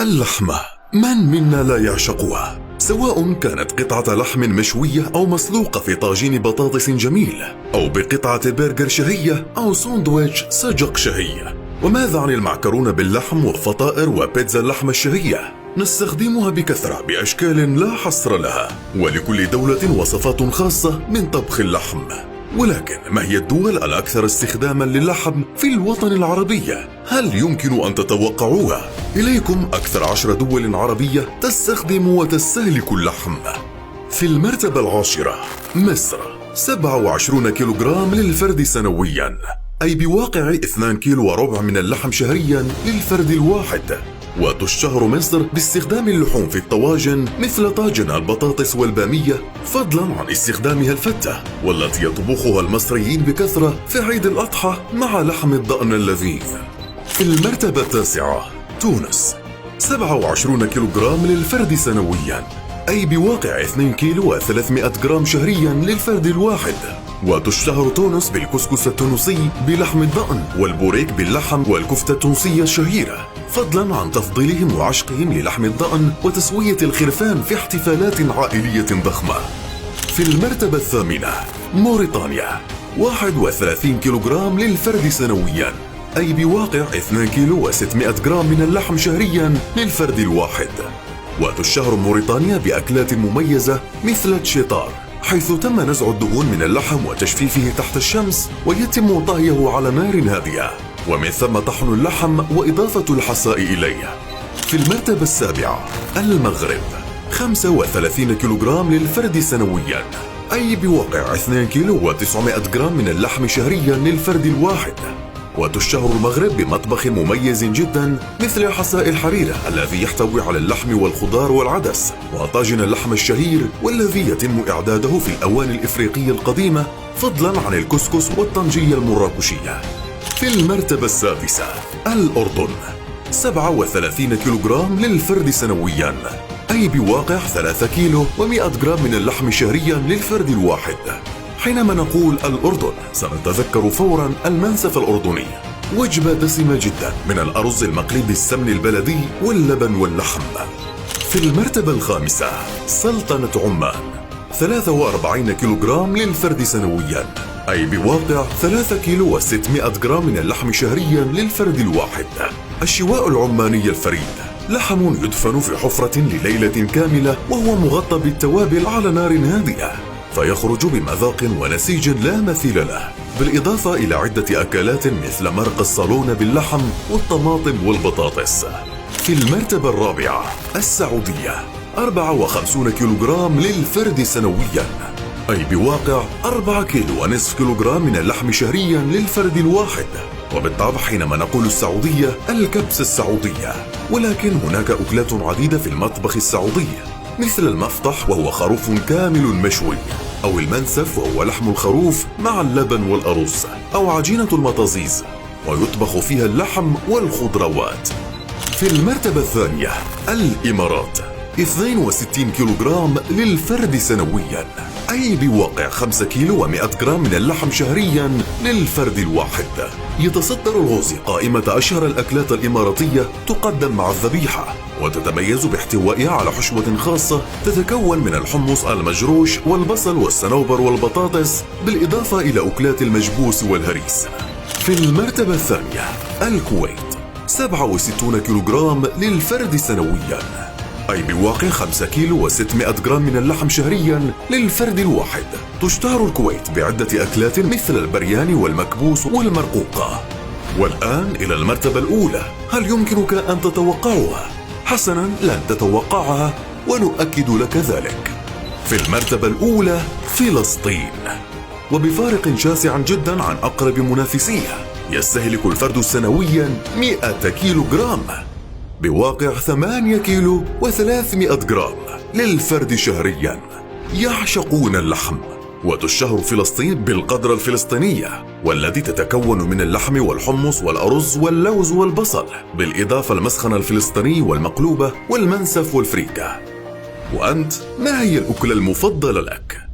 اللحمة من منا لا يعشقها، سواء كانت قطعة لحم مشوية أو مسلوقة في طاجين بطاطس جميل، أو بقطعة برجر شهية أو ساندويتش سجق شهية. وماذا عن المعكرونة باللحم والفطائر وبيتزا اللحمة الشهية؟ نستخدمها بكثرة بأشكال لا حصر لها، ولكل دولة وصفات خاصة من طبخ اللحم. ولكن ما هي الدول الأكثر استخداما للحم في الوطن العربي؟ هل يمكن أن تتوقعوها؟ إليكم أكثر 10 دول عربية تستخدم وتستهلك اللحم. في المرتبة العاشرة مصر، 27 كيلوغرام للفرد سنويا، أي بواقع 2 كيلو وربع من اللحم شهريا للفرد الواحد. وتشتهر مصر باستخدام اللحوم في الطواجن مثل طاجن البطاطس والبامية، فضلا عن استخدامها الفتة والتي يطبخها المصريين بكثرة في عيد الأضحى مع لحم الضأن اللذيذ. في المرتبة التاسعة تونس، 27 كيلوغرام للفرد سنويا، أي بواقع 2 كيلو و300 جرام شهريا للفرد الواحد. وتشتهر تونس بالكسكس التونسي بلحم الضأن والبوريك باللحم والكفتة التونسية الشهيرة، فضلا عن تفضيلهم وعشقهم للحم الضأن وتسوية الخرفان في احتفالات عائلية ضخمة. في المرتبة الثامنة موريتانيا، 31 كيلوغرام للفرد سنويا، أي بواقع 2 كيلو و600 جرام من اللحم شهريا للفرد الواحد. وتشتهر موريتانيا بأكلات مميزة مثل التشيتار، حيث تم نزع الدهون من اللحم وتجفيفه تحت الشمس ويتم طهيه على نار هادئة، ومن ثم طحن اللحم وإضافة الحساء إليه. في المرتبة السابعة المغرب، 35 كيلوغرام للفرد سنويا، أي بواقع 2 كيلو و900 جرام من اللحم شهريا للفرد الواحد. وتشتهر المغرب بمطبخ مميز جدا مثل حساء الحريرة الذي يحتوي على اللحم والخضار والعدس، وطاجن اللحم الشهير والذي يتم إعداده في الأواني الإفريقية القديمة، فضلا عن الكسكس والطنجية المراكشية. في المرتبة السادسة الأردن، 37 كيلوغرام للفرد سنويا، أي بواقع 3 كيلو و100 جرام من اللحم شهريا للفرد الواحد. حينما نقول الأردن سنتذكر فورا المنسف الأردني، وجبة دسمة جدا من الأرز المقلي بالسمن البلدي واللبن واللحم. في المرتبة الخامسة سلطنة عمان، 43 كيلوغرام للفرد سنويا، أي بواقع 3 كيلو و600 جرام من اللحم شهريا للفرد الواحد. الشواء العماني الفريد، لحم يدفن في حفرة لليلة كاملة وهو مغطى بالتوابل على نار هادئة، فيخرج بمذاق ونسيج لا مثيل له، بالإضافة إلى عدة أكلات مثل مرق الصالون باللحم والطماطم والبطاطس. في المرتبة الرابعة السعودية، 54 كيلوغرام للفرد سنويا، أي بواقع 4 كيلو ونصف كيلوغرام من اللحم شهريا للفرد الواحد. وبالطبع حينما نقول السعودية الكبسة السعودية، ولكن هناك أكلات عديدة في المطبخ السعودي مثل المفطح وهو خروف كامل مشوي، أو المنسف وهو لحم الخروف مع اللبن والأرز، أو عجينة المطازيز ويطبخ فيها اللحم والخضروات. في المرتبة الثانية الإمارات، 62 كيلوغرام للفرد سنويا، أي بواقع 5 كيلو و100 جرام من اللحم شهريا للفرد الواحد. يتصدر الغوزي قائمة أشهر الأكلات الإماراتية تقدم مع الذبيحة، وتتميز باحتوائها على حشوة خاصة تتكون من الحمص المجروش والبصل والصنوبر والبطاطس، بالإضافة إلى أكلات المجبوس والهريس. في المرتبة الثانية الكويت، 67 كيلوغرام للفرد سنويا، أي بواقع 5 كيلو و600 جرام من اللحم شهريا للفرد الواحد. تشتهر الكويت بعدة أكلات مثل البرياني والمكبوس والمرقوقة. والآن إلى المرتبة الأولى، هل يمكنك أن تتوقعها؟ حسنا، لن تتوقعها ونؤكد لك ذلك. في المرتبة الأولى فلسطين، وبفارق شاسع جدا عن أقرب منافسيها، يستهلك الفرد سنويا 100 كيلو جرام، بواقع 8 كيلو و300 جرام للفرد شهريا. يعشقون اللحم، وتشتهر فلسطين بالقدرة الفلسطينية، والتي تتكون من اللحم والحمص والأرز واللوز والبصل، بالإضافة المسخن الفلسطيني والمقلوبة والمنسف والفريكة. وأنت ما هي الأكلة المفضلة لك؟